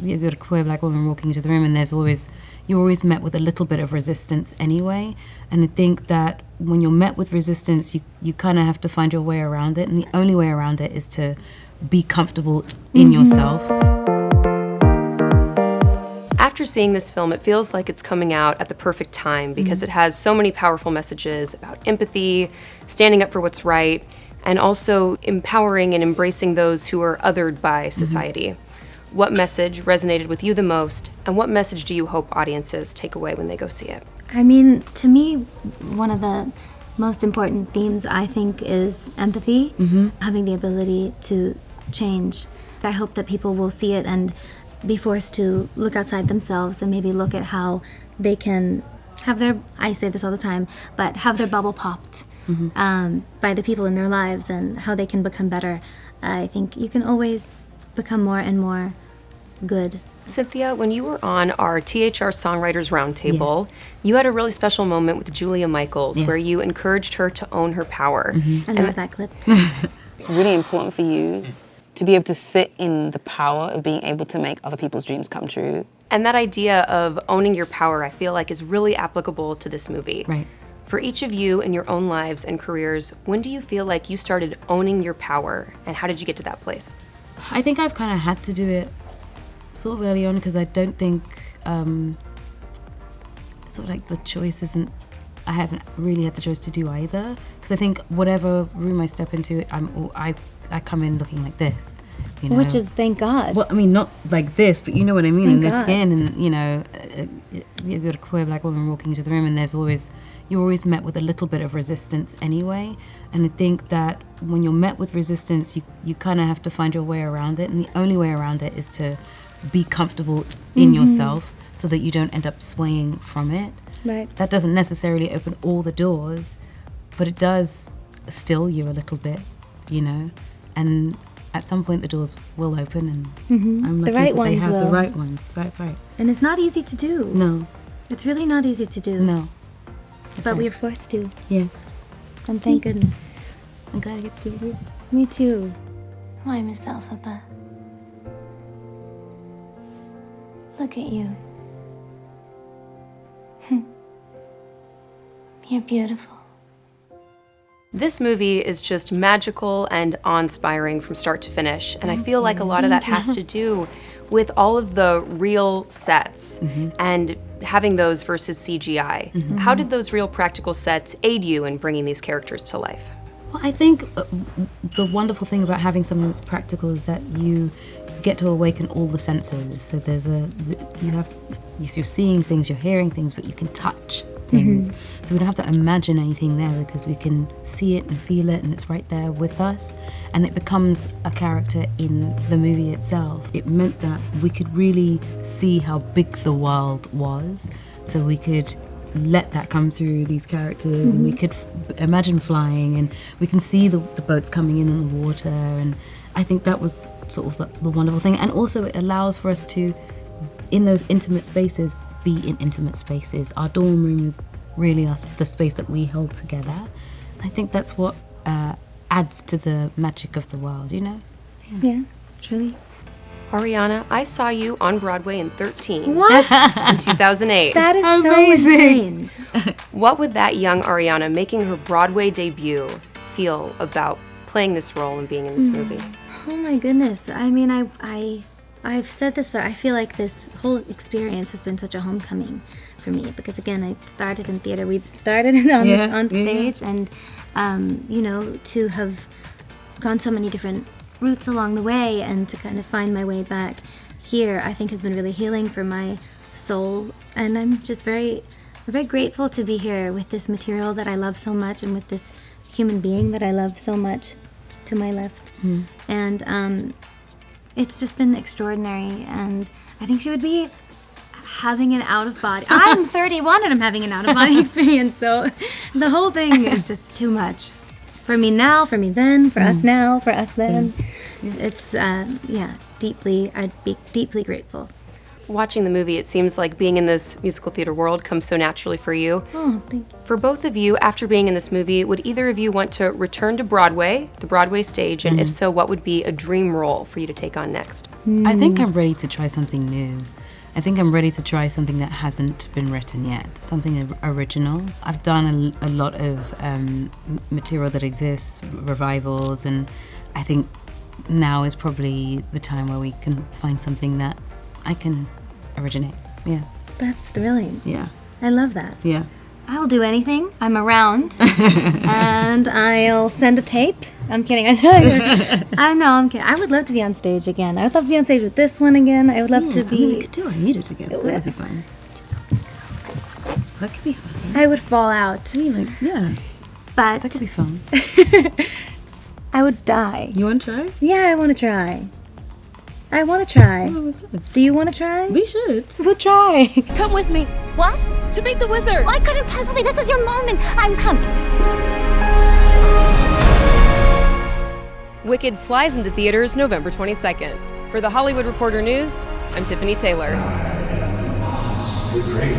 you've got a queer black woman walking into the room, and you're always met with a little bit of resistance anyway. And I think that when you're met with resistance, you kind of have to find your way around it, and the only way around it is to be comfortable in yourself. After seeing this film, it feels like it's coming out at the perfect time because it has so many powerful messages about empathy, standing up for what's right, and also empowering and embracing those who are othered by society. What message resonated with you the most, and what message do you hope audiences take away when they go see it? I mean, to me, one of the most important themes, I think, is empathy, having the ability to change. I hope that people will see it and be forced to look outside themselves and maybe look at how they can have their, I say this all the time, but have their bubble popped by the people in their lives and how they can become better. I think you can always become more and more good. Cynthia, when you were on our THR Songwriters Roundtable, you had a really special moment with Julia Michaels where you encouraged her to own her power. I love that clip. It's really important for you to be able to sit in the power of being able to make other people's dreams come true. And that idea of owning your power, I feel like, is really applicable to this movie. Right. For each of you in your own lives and careers, when do you feel like you started owning your power, and how did you get to that place? I think I've kind of had to do it sort of early on, because I don't think sort of like the choice isn't, I haven't really had the choice to do either, because I think whatever room I step into, I come in looking like this, you know? Which is, thank God. Well, I mean, not like this, but you know what I mean, Thank in the God. skin, and you know, you've got a queer black woman walking into the room, and you're always met with a little bit of resistance anyway. And I think that when you're met with resistance, you kind of have to find your way around it, and the only way around it is to be comfortable in yourself so that you don't end up swaying from it. Right. That doesn't necessarily open all the doors, but it does still you a little bit, you know, and at some point the doors will open, and I'm lucky The right that they ones have will. the right ones. Right. And it's not easy to do. No, It's really not easy to do. no. But we're forced to. Yes. And thank goodness. I'm glad I get to do it. Me too. Why, Miss Elphaba? Look at you. You're beautiful. This movie is just magical and awe-inspiring from start to finish, and I feel like a lot of that has to do with all of the real sets and having those versus CGI. How did those real practical sets aid you in bringing these characters to life? Well, I think the wonderful thing about having something that's practical is that you get to awaken all the senses. So you're seeing things, you're hearing things, but you can touch things. So we don't have to imagine anything there, because we can see it and feel it, and it's right there with us, and it becomes a character in the movie itself. It meant that we could really see how big the world was, so we could let that come through these characters, and we could imagine flying, and we can see the boats coming in the water, and I think that was sort of the wonderful thing. And also it allows for us to, in those intimate spaces, be in intimate spaces. Our dorm room is really the space that we hold together. I think that's what adds to the magic of the world, you know? Yeah, truly. Ariana, I saw you on Broadway in 13. What? In 2008. That is Amazing. so insane. What would that young Ariana making her Broadway debut feel about playing this role and being in this movie? Oh my goodness. I mean, I've said this, but I feel like this whole experience has been such a homecoming for me, because again, I started in theater. We started on stage, and you know, to have gone so many different routes along the way, and to kind of find my way back here, I think has been really healing for my soul. And I'm just very grateful to be here with this material that I love so much, and with this human being that I love so much to my left. And it's just been extraordinary, and I think she would be having an out-of-body. I'm 31 and I'm having an out-of-body experience, so the whole thing is just too much. For me now, for me then, for us now, for us then. It's, I'd be deeply grateful. Watching the movie, it seems like being in this musical theater world comes so naturally for you. Oh, thank you. For both of you, after being in this movie, would either of you want to return to Broadway, the Broadway stage, and if so, what would be a dream role for you to take on next? I think I'm ready to try something new. I think I'm ready to try something that hasn't been written yet, something original. I've done a lot of material that exists, revivals, and I think now is probably the time where we can find something that I can originate. Yeah. That's thrilling. Yeah. I love that. Yeah. I'll do anything. I'm around. And I'll send a tape. I'm kidding. I know, I'm kidding. I would love to be on stage again. I would love to be on stage with this one again. I would love to be... we could do Anita together. That would be fun. That could be fun. I would fall out. Yeah. But That could be fun. I would die. You want to try? Yeah, I want to try. I want to try. Oh, we could. Do you want to try? We should. We'll try. Come with me. What? To meet the wizard. I couldn't possibly. This is your moment. I'm coming. Wicked flies into theaters November 22nd. For The Hollywood Reporter News, I'm Tiffany Taylor. The great